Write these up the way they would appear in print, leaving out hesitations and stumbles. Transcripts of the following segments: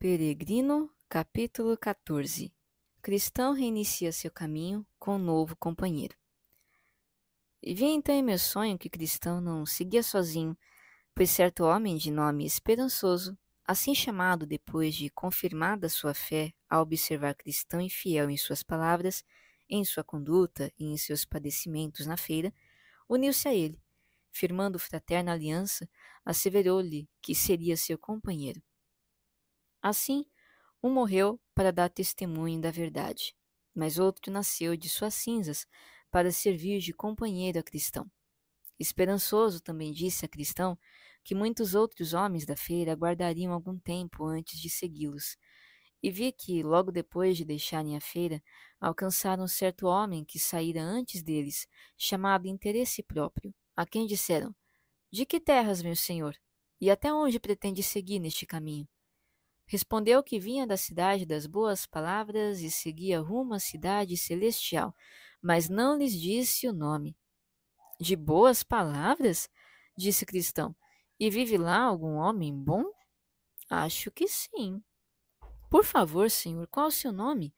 Peregrino, capítulo 14. Cristão reinicia seu caminho com um novo companheiro. E vi então em meu sonho que Cristão não seguia sozinho, pois certo homem de nome Esperançoso, assim chamado depois de confirmada sua fé ao observar Cristão infiel em suas palavras, em sua conduta e em seus padecimentos na feira, uniu-se a ele, firmando fraterna aliança, asseverou-lhe que seria seu companheiro. Assim, um morreu para dar testemunho da verdade, mas outro nasceu de suas cinzas para servir de companheiro a Cristão. Esperançoso também disse a Cristão que muitos outros homens da feira aguardariam algum tempo antes de segui-los, e vi que, logo depois de deixarem a feira, alcançaram certo homem que saíra antes deles, chamado Interesse Próprio, a quem disseram: De que terras, meu senhor? E até onde pretende seguir neste caminho? Respondeu que vinha da cidade das boas palavras e seguia rumo à cidade celestial, mas não lhes disse o nome. De boas palavras? Disse Cristão. E vive lá algum homem bom? Acho que sim. Por favor, senhor, qual o seu nome?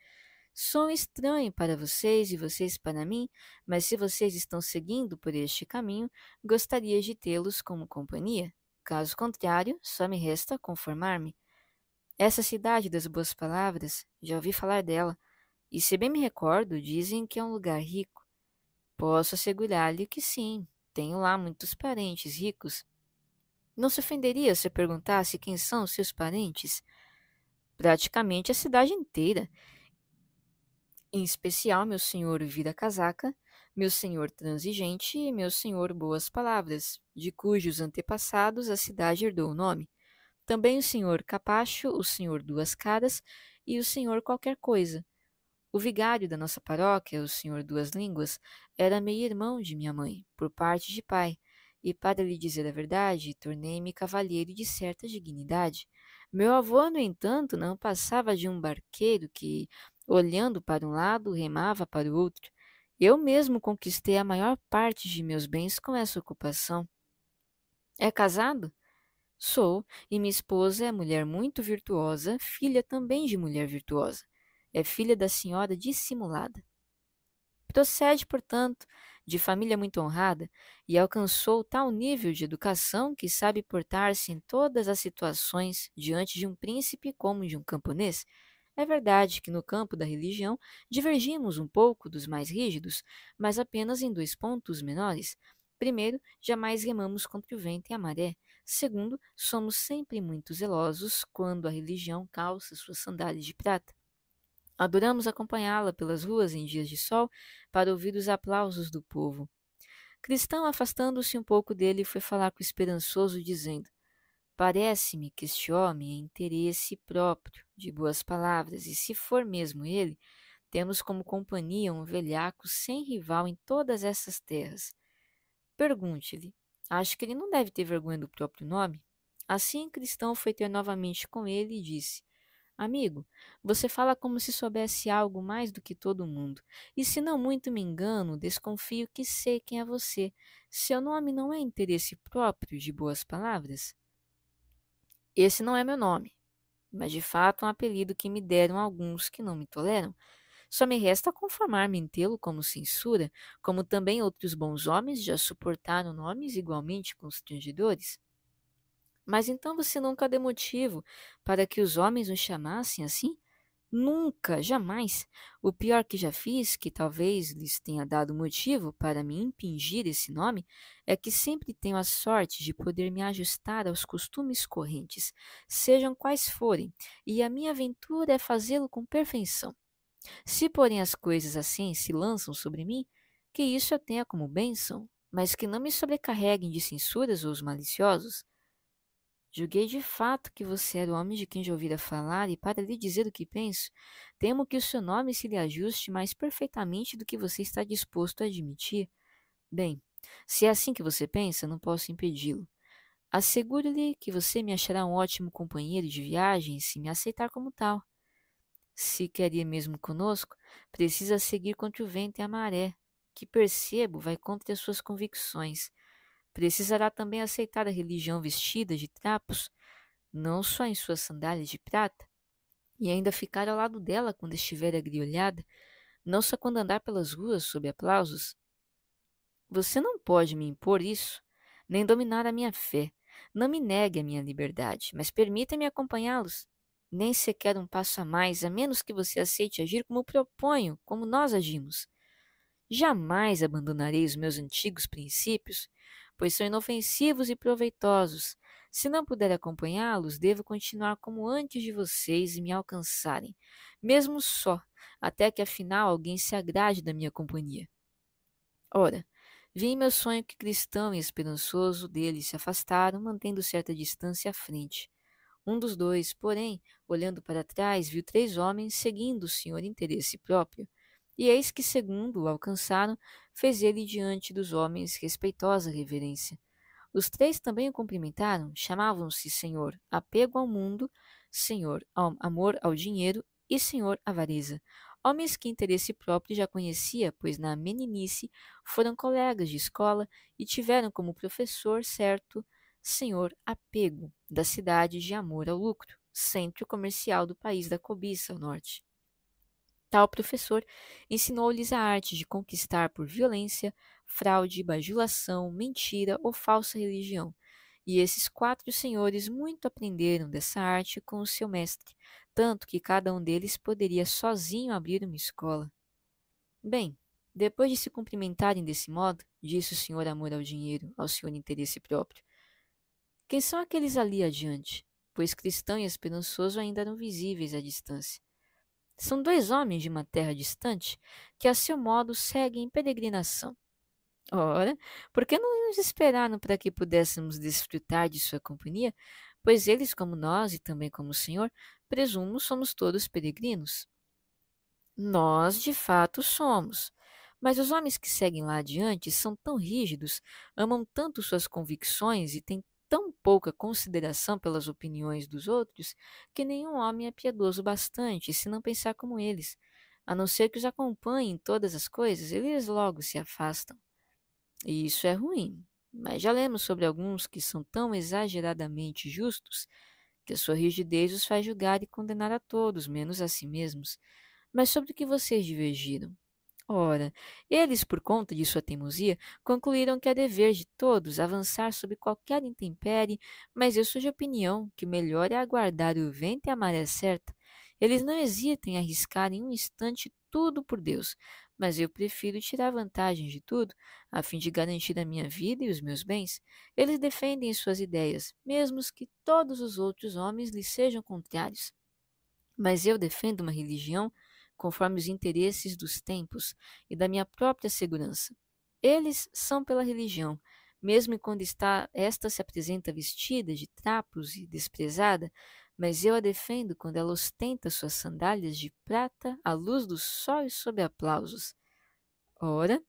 Sou estranho para vocês e vocês para mim, mas se vocês estão seguindo por este caminho, gostaria de tê-los como companhia. Caso contrário, só me resta conformar-me. Essa cidade das boas palavras, já ouvi falar dela, e se bem me recordo, dizem que é um lugar rico. Posso assegurar-lhe que sim, tenho lá muitos parentes ricos. Não se ofenderia se eu perguntasse quem são os seus parentes? Praticamente a cidade inteira, em especial meu senhor vira-casaca, meu senhor transigente e meu senhor boas palavras, de cujos antepassados a cidade herdou o nome. Também o senhor Capacho, o senhor Duas Caras e o senhor qualquer coisa. O vigário da nossa paróquia, o senhor Duas Línguas, era meio-irmão de minha mãe, por parte de pai, e para lhe dizer a verdade, tornei-me cavalheiro de certa dignidade. Meu avô, no entanto, não passava de um barqueiro que, olhando para um lado, remava para o outro. Eu mesmo conquistei a maior parte de meus bens com essa ocupação. É casado? Sou, e minha esposa é mulher muito virtuosa, filha também de mulher virtuosa. É filha da senhora dissimulada. Procede, portanto, de família muito honrada e alcançou tal nível de educação que sabe portar-se em todas as situações diante de um príncipe como de um camponês. É verdade que no campo da religião divergimos um pouco dos mais rígidos, mas apenas em 2 pontos menores. Primeiro, jamais remamos contra o vento e a maré. Segundo, somos sempre muito zelosos quando a religião calça suas sandálias de prata. Adoramos acompanhá-la pelas ruas em dias de sol para ouvir os aplausos do povo. Cristão, afastando-se um pouco dele, foi falar com o Esperançoso, dizendo: Parece-me que este homem é interesse próprio, de boas palavras, e se for mesmo ele, temos como companhia um velhaco sem rival em todas essas terras. Pergunte-lhe, acho que ele não deve ter vergonha do próprio nome? Assim, Cristão foi ter novamente com ele e disse: Amigo, você fala como se soubesse algo mais do que todo mundo. E se não muito me engano, desconfio que sei quem é você. Seu nome não é interesse próprio de boas palavras? Esse não é meu nome, mas de fato um apelido que me deram alguns que não me toleram. Só me resta conformar-me em tê-lo como censura, como também outros bons homens já suportaram nomes igualmente constrangedores. Mas então você nunca deu motivo para que os homens o chamassem assim? Nunca, jamais. O pior que já fiz, que talvez lhes tenha dado motivo para me impingir esse nome, é que sempre tenho a sorte de poder me ajustar aos costumes correntes, sejam quais forem, e a minha aventura é fazê-lo com perfeição. Se, porém, as coisas assim se lançam sobre mim, que isso eu tenha como bênção, mas que não me sobrecarreguem de censuras ou os maliciosos. Julguei de fato que você era o homem de quem já ouvira falar, e para lhe dizer o que penso, temo que o seu nome se lhe ajuste mais perfeitamente do que você está disposto a admitir. Bem, se é assim que você pensa, não posso impedi-lo. Asseguro-lhe que você me achará um ótimo companheiro de viagem se me aceitar como tal. Se quer ir mesmo conosco, precisa seguir contra o vento e a maré, que percebo vai contra as suas convicções. Precisará também aceitar a religião vestida de trapos, não só em suas sandálias de prata, e ainda ficar ao lado dela quando estiver agriolhada, não só quando andar pelas ruas sob aplausos? Você não pode me impor isso, nem dominar a minha fé. Não me negue a minha liberdade, mas permita-me acompanhá-los. Nem sequer um passo a mais, a menos que você aceite agir como proponho, como nós agimos. Jamais abandonarei os meus antigos princípios, pois são inofensivos e proveitosos. Se não puder acompanhá-los, devo continuar como antes de vocês e me alcançarem, mesmo só, até que afinal alguém se agrade da minha companhia. Ora, vi em meu sonho que cristão e esperançoso dele se afastaram, mantendo certa distância à frente. Um dos dois, porém, olhando para trás, viu três homens seguindo o senhor interesse próprio. E eis que, segundo o alcançaram, fez ele diante dos homens respeitosa reverência. Os três também o cumprimentaram, chamavam-se Senhor Apego ao Mundo, Senhor Amor ao Dinheiro e Senhor Avareza. Homens que interesse próprio já conhecia, pois na meninice foram colegas de escola e tiveram como professor certo Senhor Apego, da cidade de Amor ao Lucro, centro comercial do país da cobiça ao norte. Tal professor ensinou-lhes a arte de conquistar por violência, fraude, bajulação, mentira ou falsa religião. E esses quatro senhores muito aprenderam dessa arte com o seu mestre, tanto que cada um deles poderia sozinho abrir uma escola. Bem, depois de se cumprimentarem desse modo, disse o senhor Amor ao Dinheiro, ao senhor Interesse Próprio: quem são aqueles ali adiante? Pois cristão e esperançoso ainda eram visíveis à distância. São dois homens de uma terra distante que, a seu modo, seguem em peregrinação. Ora, por que não nos esperaram para que pudéssemos desfrutar de sua companhia? Pois eles, como nós e também como o Senhor, presumo, somos todos peregrinos. Nós, de fato, somos. Mas os homens que seguem lá adiante são tão rígidos, amam tanto suas convicções e têm tão pouca consideração pelas opiniões dos outros, que nenhum homem é piedoso bastante se não pensar como eles. A não ser que os acompanhe em todas as coisas, eles logo se afastam. E isso é ruim. Mas já lemos sobre alguns que são tão exageradamente justos que a sua rigidez os faz julgar e condenar a todos, menos a si mesmos. Mas sobre o que vocês divergiram? Ora, eles, por conta de sua teimosia, concluíram que é dever de todos avançar sob qualquer intempérie, mas eu sou de opinião que o melhor é aguardar o vento e a maré certa. Eles não hesitam em arriscar em um instante tudo por Deus, mas eu prefiro tirar vantagem de tudo, a fim de garantir a minha vida e os meus bens. Eles defendem suas ideias, mesmo que todos os outros homens lhes sejam contrários. Mas eu defendo uma religião conforme os interesses dos tempos e da minha própria segurança. Eles são pela religião, mesmo quando esta se apresenta vestida de trapos e desprezada, mas eu a defendo quando ela ostenta suas sandálias de prata à luz do sol e sob aplausos. Ora,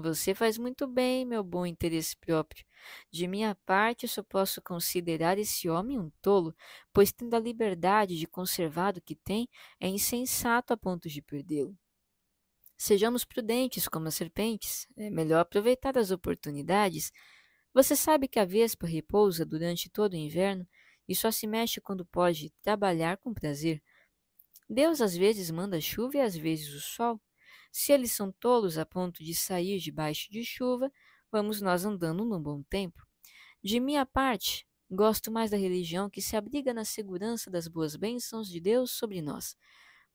você faz muito bem, meu bom interesse próprio. De minha parte, só posso considerar esse homem um tolo, pois, tendo a liberdade de conservar o que tem, é insensato a ponto de perdê-lo. Sejamos prudentes como as serpentes, é melhor aproveitar as oportunidades. Você sabe que a vespa repousa durante todo o inverno e só se mexe quando pode trabalhar com prazer. Deus às vezes manda chuva e às vezes o sol. Se eles são tolos a ponto de sair debaixo de chuva, vamos nós andando num bom tempo. De minha parte, gosto mais da religião que se abriga na segurança das boas bênçãos de Deus sobre nós,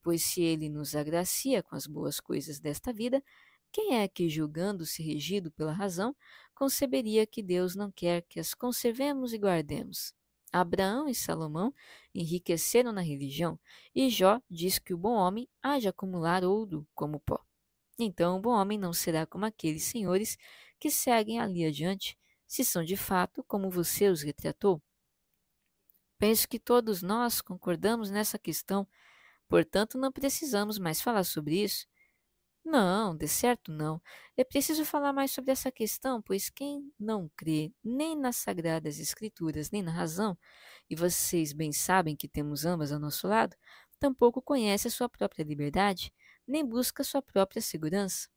pois se ele nos agracia com as boas coisas desta vida, quem é que, julgando-se regido pela razão, conceberia que Deus não quer que as conservemos e guardemos? Abraão e Salomão enriqueceram na religião, e Jó diz que o bom homem há de acumular ouro como pó. Então o bom homem não será como aqueles senhores que seguem ali adiante, se são de fato como você os retratou. Penso que todos nós concordamos nessa questão, portanto não precisamos mais falar sobre isso. Não, de certo não. É preciso falar mais sobre essa questão, pois quem não crê nem nas Sagradas Escrituras, nem na razão, e vocês bem sabem que temos ambas ao nosso lado, tampouco conhece a sua própria liberdade, nem busca a sua própria segurança.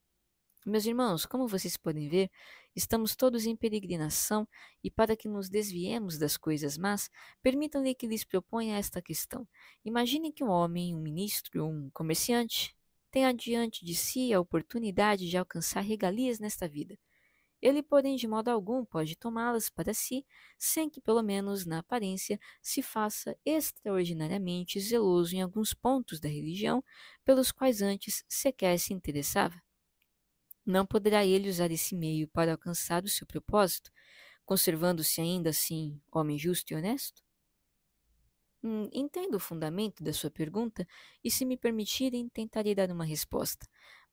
Meus irmãos, como vocês podem ver, estamos todos em peregrinação e para que nos desviemos das coisas más, permitam-lhe que lhes proponha esta questão. Imagine que um homem, um ministro ou um comerciante tenha diante de si a oportunidade de alcançar regalias nesta vida. Ele, porém, de modo algum pode tomá-las para si, sem que, pelo menos na aparência, se faça extraordinariamente zeloso em alguns pontos da religião pelos quais antes sequer se interessava. Não poderá ele usar esse meio para alcançar o seu propósito, conservando-se ainda assim homem justo e honesto? Entendo o fundamento da sua pergunta e, se me permitirem, tentarei dar uma resposta.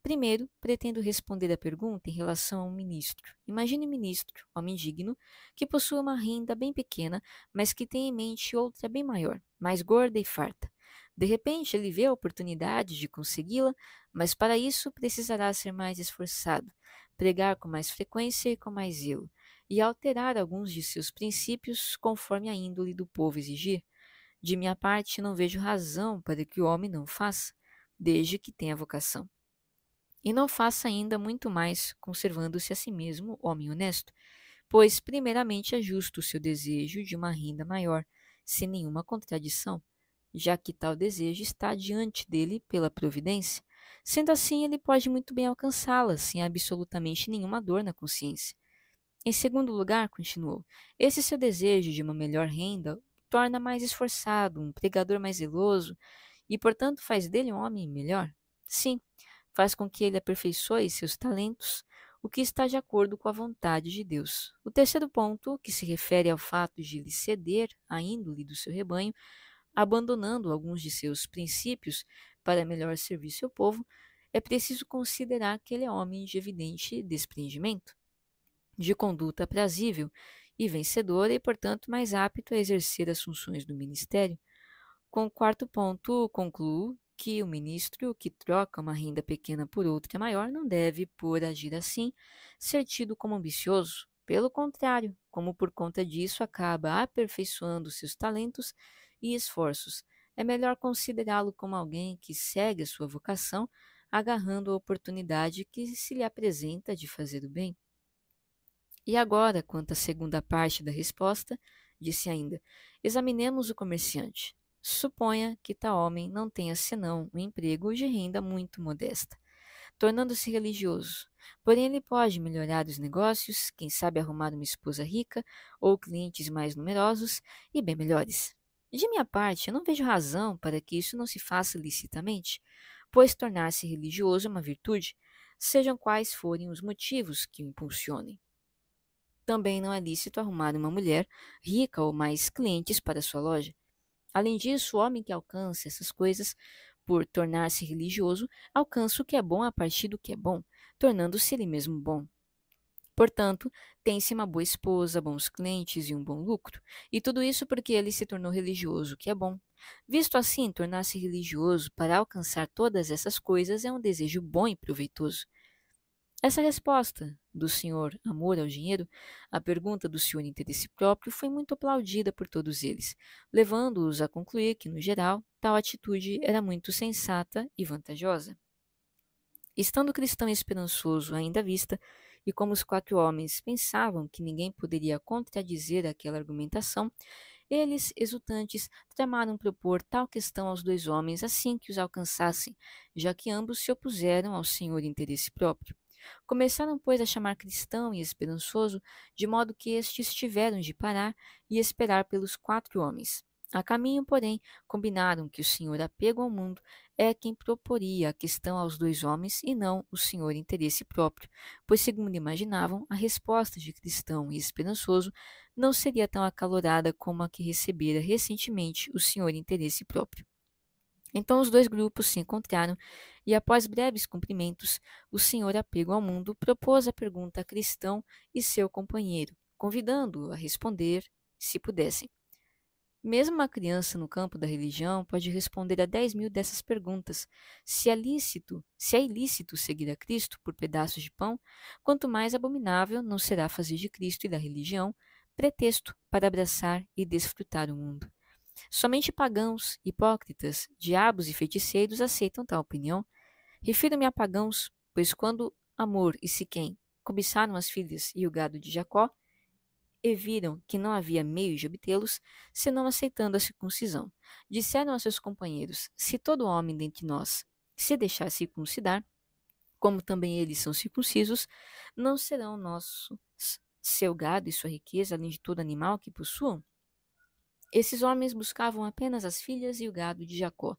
Primeiro, pretendo responder a pergunta em relação a um ministro. Imagine um ministro, homem digno, que possua uma renda bem pequena, mas que tem em mente outra bem maior, mais gorda e farta. De repente, ele vê a oportunidade de consegui-la, mas para isso precisará ser mais esforçado, pregar com mais frequência e com mais zelo, e alterar alguns de seus princípios conforme a índole do povo exigir. De minha parte, não vejo razão para que o homem não faça, desde que tenha vocação. E não faça ainda muito mais, conservando-se a si mesmo homem honesto, pois, primeiramente, é justo o seu desejo de uma renda maior, sem nenhuma contradição, já que tal desejo está diante dele pela providência. Sendo assim, ele pode muito bem alcançá-la, sem absolutamente nenhuma dor na consciência. Em segundo lugar, continuou, esse seu desejo de uma melhor renda o torna mais esforçado, um pregador mais zeloso, e, portanto, faz dele um homem melhor? Sim, faz com que ele aperfeiçoe seus talentos, o que está de acordo com a vontade de Deus. O terceiro ponto, que se refere ao fato de lhe ceder a índole do seu rebanho, abandonando alguns de seus princípios para melhor servir seu povo, é preciso considerar que ele é homem de evidente desprendimento, de conduta aprazível e vencedora e, portanto, mais apto a exercer as funções do ministério. Com o quarto ponto, concluo que o ministro que troca uma renda pequena por outra maior não deve, por agir assim, ser tido como ambicioso. Pelo contrário, como por conta disso acaba aperfeiçoando seus talentos e esforços, é melhor considerá-lo como alguém que segue a sua vocação, agarrando a oportunidade que se lhe apresenta de fazer o bem. E agora, quanto à segunda parte da resposta, disse ainda: examinemos o comerciante. Suponha que tal homem não tenha senão um emprego de renda muito modesta, tornando-se religioso. Porém, ele pode melhorar os negócios, quem sabe arrumar uma esposa rica ou clientes mais numerosos e bem melhores. De minha parte, eu não vejo razão para que isso não se faça licitamente, pois tornar-se religioso é uma virtude, sejam quais forem os motivos que o impulsionem. Também não é lícito arrumar uma mulher rica ou mais clientes para sua loja. Além disso, o homem que alcança essas coisas por tornar-se religioso alcança o que é bom a partir do que é bom, tornando-se ele mesmo bom. Portanto, tem-se uma boa esposa, bons clientes e um bom lucro, e tudo isso porque ele se tornou religioso, que é bom. Visto assim, tornar-se religioso para alcançar todas essas coisas é um desejo bom e proveitoso. Essa resposta do senhor amor ao dinheiro à pergunta do senhor interesse próprio foi muito aplaudida por todos eles, levando-os a concluir que, no geral, tal atitude era muito sensata e vantajosa. Estando o cristão esperançoso ainda à vista, e como os quatro homens pensavam que ninguém poderia contradizer aquela argumentação, eles, exultantes, tramaram propor tal questão aos dois homens assim que os alcançassem, já que ambos se opuseram ao senhor interesse próprio. Começaram, pois, a chamar cristão e esperançoso, de modo que estes tiveram de parar e esperar pelos quatro homens. A caminho, porém, combinaram que o senhor apego ao mundo é quem proporia a questão aos dois homens e não o senhor interesse próprio, pois, segundo imaginavam, a resposta de cristão e esperançoso não seria tão acalorada como a que recebera recentemente o senhor interesse próprio. Então os dois grupos se encontraram e, após breves cumprimentos, o senhor apego ao mundo propôs a pergunta a cristão e seu companheiro, convidando-o a responder, se pudessem. Mesmo uma criança no campo da religião pode responder a 10.000 dessas perguntas. Se é ilícito seguir a Cristo por pedaços de pão, quanto mais abominável não será fazer de Cristo e da religião pretexto para abraçar e desfrutar o mundo. Somente pagãos, hipócritas, diabos e feiticeiros aceitam tal opinião. Refiro-me a pagãos, pois quando Amor e Siquém cobiçaram as filhas e o gado de Jacó, e viram que não havia meio de obtê-los, senão aceitando a circuncisão. Disseram a seus companheiros: Se todo homem dentre nós se deixar circuncidar, como também eles são circuncisos, não serão nosso seu gado e sua riqueza, além de todo animal que possuam? Esses homens buscavam apenas as filhas e o gado de Jacó.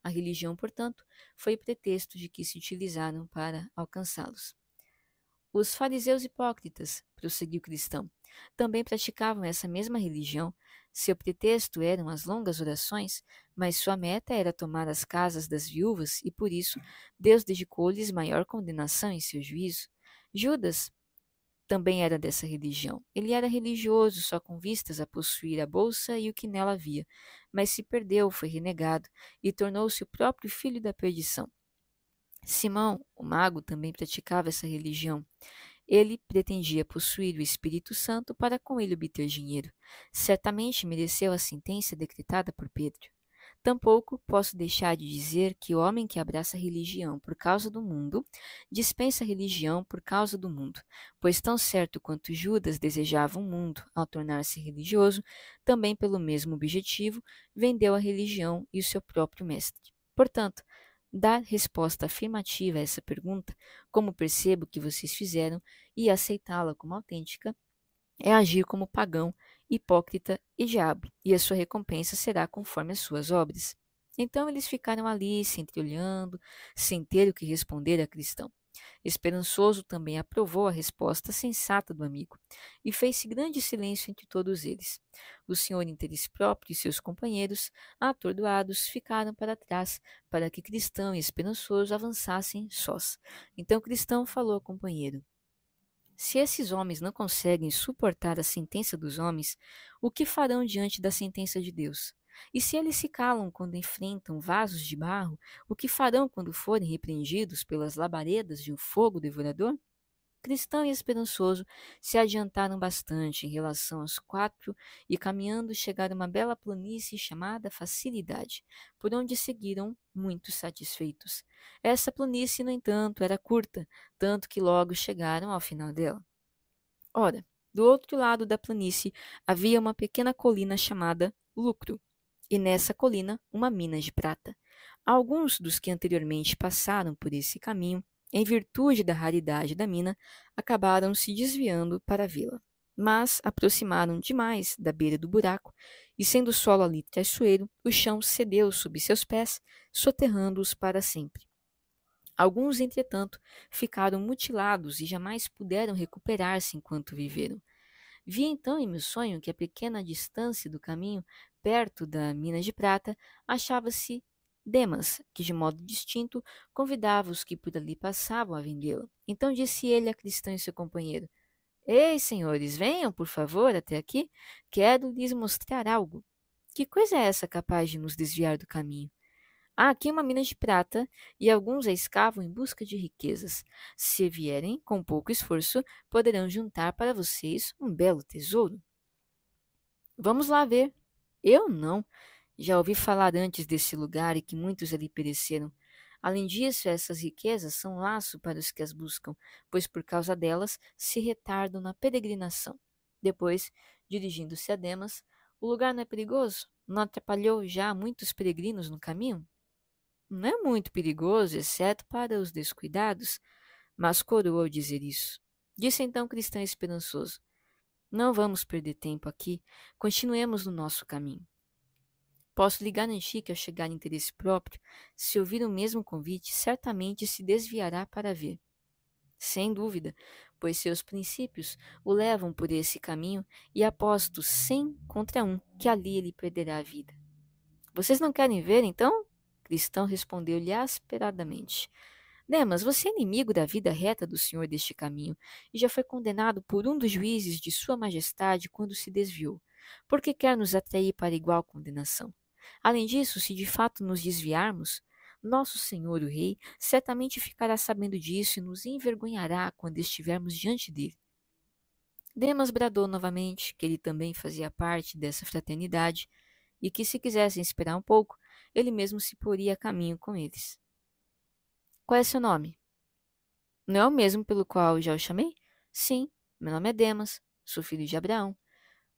A religião, portanto, foi o pretexto de que se utilizaram para alcançá-los. Os fariseus hipócritas, prosseguiu o cristão, também praticavam essa mesma religião. Seu pretexto eram as longas orações, mas sua meta era tomar as casas das viúvas e, por isso, Deus dedicou-lhes maior condenação em seu juízo. Judas também era dessa religião. Ele era religioso só com vistas a possuir a bolsa e o que nela havia, mas se perdeu, foi renegado e tornou-se o próprio filho da perdição. Simão, o mago, também praticava essa religião. Ele pretendia possuir o Espírito Santo para com ele obter dinheiro. Certamente mereceu a sentença decretada por Pedro. Tampouco posso deixar de dizer que o homem que abraça a religião por causa do mundo, dispensa a religião por causa do mundo, pois tão certo quanto Judas desejava um mundo ao tornar-se religioso, também pelo mesmo objetivo, vendeu a religião e o seu próprio mestre. Portanto, dar resposta afirmativa a essa pergunta, como percebo que vocês fizeram, e aceitá-la como autêntica, é agir como pagão, hipócrita e diabo, e a sua recompensa será conforme as suas obras. Então eles ficaram ali, se entreolhando, sem ter o que responder a cristão. Esperançoso também aprovou a resposta sensata do amigo, e fez-se grande silêncio entre todos eles. O senhor interesse próprio e seus companheiros, atordoados, ficaram para trás, para que Cristão e Esperançoso avançassem sós. Então Cristão falou ao companheiro: Se esses homens não conseguem suportar a sentença dos homens, o que farão diante da sentença de Deus? E se eles se calam quando enfrentam vasos de barro, o que farão quando forem repreendidos pelas labaredas de um fogo devorador? Cristão e esperançoso se adiantaram bastante em relação aos quatro e, caminhando, chegaram a uma bela planície chamada Facilidade, por onde seguiram muito satisfeitos. Essa planície, no entanto, era curta, tanto que logo chegaram ao final dela. Ora, do outro lado da planície havia uma pequena colina chamada Lucro, e nessa colina uma mina de prata. Alguns dos que anteriormente passaram por esse caminho, em virtude da raridade da mina, acabaram se desviando para vê-la. Mas aproximaram demais da beira do buraco, e sendo o solo ali traiçoeiro, o chão cedeu sob seus pés, soterrando-os para sempre. Alguns, entretanto, ficaram mutilados e jamais puderam recuperar-se enquanto viveram. Vi então em meu sonho que a pequena distância do caminho, perto da mina de prata, achava-se Demas, que de modo distinto convidava os que por ali passavam a vendê-la. Então disse ele a Cristão e seu companheiro: Ei, senhores, venham, por favor, até aqui. Quero lhes mostrar algo. Que coisa é essa capaz de nos desviar do caminho? Há aqui uma mina de prata e alguns a escavam em busca de riquezas. Se vierem, com pouco esforço, poderão juntar para vocês um belo tesouro. Vamos lá ver. Eu não. Já ouvi falar antes desse lugar e que muitos ali pereceram. Além disso, essas riquezas são laço para os que as buscam, pois por causa delas se retardam na peregrinação. Depois, dirigindo-se a Demas, o lugar não é perigoso? Não atrapalhou já muitos peregrinos no caminho? Não é muito perigoso, exceto para os descuidados, mas coroou ao dizer isso. Disse então o cristão esperançoso: Não vamos perder tempo aqui, continuemos no nosso caminho. Posso lhe garantir que ao chegar em interesse próprio, se ouvir o mesmo convite, certamente se desviará para ver. Sem dúvida, pois seus princípios o levam por esse caminho e aposto 100 contra 1 que ali ele perderá a vida. Vocês não querem ver, então? Cristão respondeu-lhe asperadamente: Demas, você é inimigo da vida reta do senhor deste caminho, e já foi condenado por um dos juízes de sua majestade quando se desviou. Por que quer nos atrair para igual condenação? Além disso, se de fato nos desviarmos, nosso senhor o rei certamente ficará sabendo disso e nos envergonhará quando estivermos diante dele. Demas bradou novamente que ele também fazia parte dessa fraternidade e que, se quisessem esperar um pouco, ele mesmo se poria a caminho com eles. Qual é seu nome? Não é o mesmo pelo qual já o chamei? Sim, meu nome é Demas, sou filho de Abraão.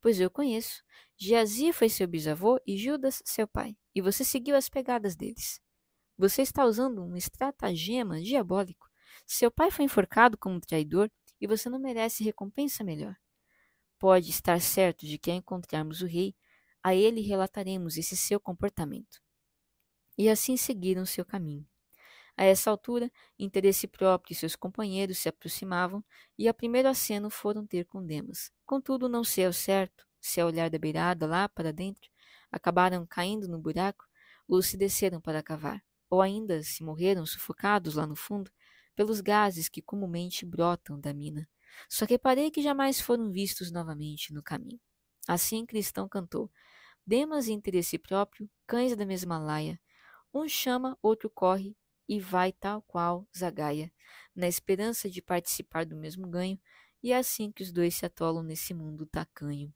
Pois eu conheço. Geazi foi seu bisavô e Judas seu pai, e você seguiu as pegadas deles. Você está usando um estratagema diabólico. Seu pai foi enforcado como traidor e você não merece recompensa melhor. Pode estar certo de que ao encontrarmos o rei, a ele relataremos esse seu comportamento. E assim seguiram seu caminho. A essa altura, interesse próprio e seus companheiros se aproximavam, e a primeiro aceno foram ter com Demas. Contudo, não sei ao certo se ao olhar da beirada lá para dentro, acabaram caindo no buraco, ou se desceram para cavar, ou ainda se morreram sufocados lá no fundo, pelos gases que comumente brotam da mina. Só reparei que jamais foram vistos novamente no caminho. Assim Cristão cantou: Demas e interesse próprio, cães da mesma laia, um chama, outro corre, e vai tal qual zagaia, na esperança de participar do mesmo ganho, e é assim que os dois se atolam nesse mundo tacanho.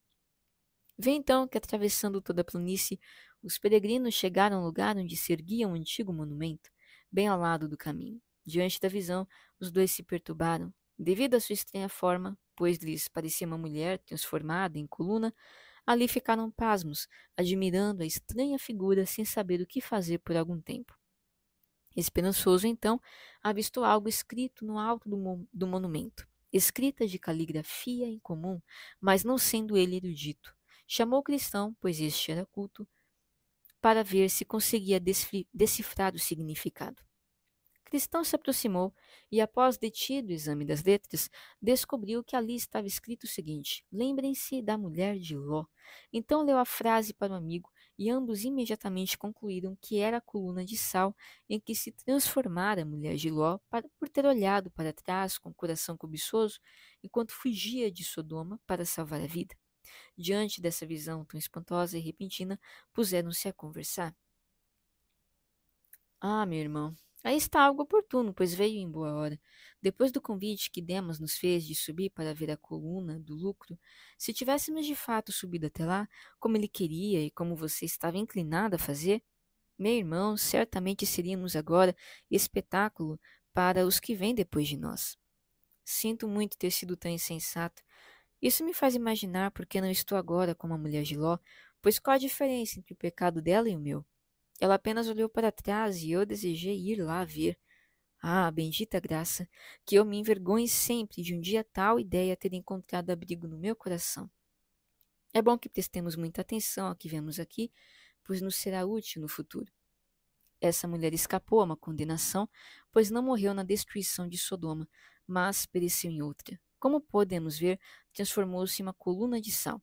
Vê então que, atravessando toda a planície, os peregrinos chegaram ao lugar onde se erguia um antigo monumento, bem ao lado do caminho. Diante da visão, os dois se perturbaram, devido à sua estranha forma, pois lhes parecia uma mulher transformada em coluna. Ali ficaram pasmos, admirando a estranha figura sem saber o que fazer por algum tempo. Esperançoso, então, avistou algo escrito no alto do monumento, escrita de caligrafia incomum, mas não sendo ele erudito. Chamou o cristão, pois este era culto, para ver se conseguia decifrar o significado. Cristão se aproximou e, após detido o exame das letras, descobriu que ali estava escrito o seguinte: Lembrem-se da mulher de Ló. Então leu a frase para o amigo e ambos imediatamente concluíram que era a coluna de sal em que se transformara a mulher de Ló por ter olhado para trás com o coração cobiçoso enquanto fugia de Sodoma para salvar a vida. Diante dessa visão tão espantosa e repentina, puseram-se a conversar. Ah, meu irmão, aí está algo oportuno, pois veio em boa hora. Depois do convite que Demas nos fez de subir para ver a coluna do lucro, se tivéssemos de fato subido até lá, como ele queria e como você estava inclinado a fazer, meu irmão, certamente seríamos agora espetáculo para os que vêm depois de nós. Sinto muito ter sido tão insensato. Isso me faz imaginar por que não estou agora como a mulher de Ló, pois qual a diferença entre o pecado dela e o meu? Ela apenas olhou para trás e eu desejei ir lá ver. Ah, bendita graça, que eu me envergonhe sempre de um dia tal ideia ter encontrado abrigo no meu coração. É bom que prestemos muita atenção ao que vemos aqui, pois nos será útil no futuro. Essa mulher escapou a uma condenação, pois não morreu na destruição de Sodoma, mas pereceu em outra. Como podemos ver, transformou-se em uma coluna de sal.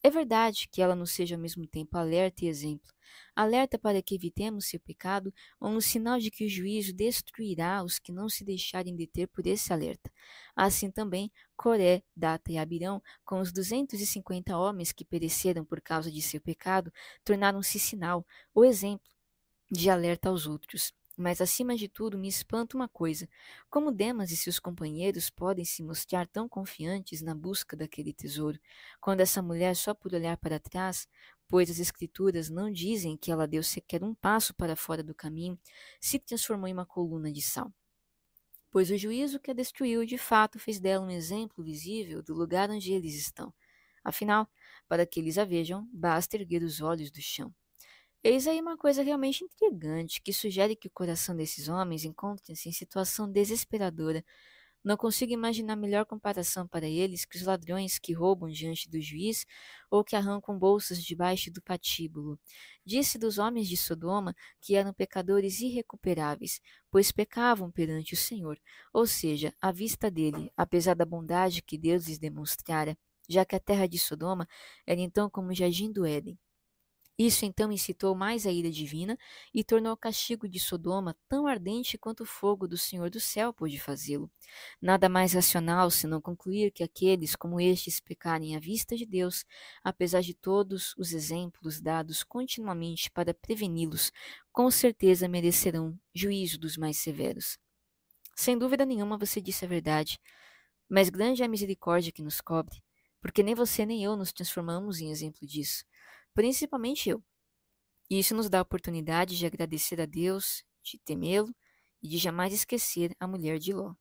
É verdade que ela nos seja ao mesmo tempo alerta e exemplo. Alerta para que evitemos seu pecado, ou um sinal de que o juízo destruirá os que não se deixarem deter por esse alerta. Assim também, Coré, Data e Abirão, com os 250 homens que pereceram por causa de seu pecado, tornaram-se sinal, ou exemplo, de alerta aos outros. Mas, acima de tudo, me espanta uma coisa: como Demas e seus companheiros podem se mostrar tão confiantes na busca daquele tesouro, quando essa mulher, só por olhar para trás, pois as Escrituras não dizem que ela deu sequer um passo para fora do caminho, se transformou em uma coluna de sal? Pois o juízo que a destruiu, de fato, fez dela um exemplo visível do lugar onde eles estão. Afinal, para que eles a vejam, basta erguer os olhos do chão. Eis aí uma coisa realmente intrigante, que sugere que o coração desses homens encontre-se em situação desesperadora. Não consigo imaginar melhor comparação para eles que os ladrões que roubam diante do juiz ou que arrancam bolsas debaixo do patíbulo. Disse dos homens de Sodoma que eram pecadores irrecuperáveis, pois pecavam perante o Senhor, ou seja, à vista dele, apesar da bondade que Deus lhes demonstrara, já que a terra de Sodoma era então como o jardim do Éden. Isso então incitou mais a ira divina e tornou o castigo de Sodoma tão ardente quanto o fogo do Senhor do céu pôde fazê-lo. Nada mais racional senão concluir que aqueles como estes pecarem à vista de Deus, apesar de todos os exemplos dados continuamente para preveni-los, com certeza merecerão juízo dos mais severos. Sem dúvida nenhuma você disse a verdade, mas grande é a misericórdia que nos cobre, porque nem você nem eu nos transformamos em exemplo disso. Principalmente eu. E isso nos dá a oportunidade de agradecer a Deus, de temê-lo e de jamais esquecer a mulher de Ló.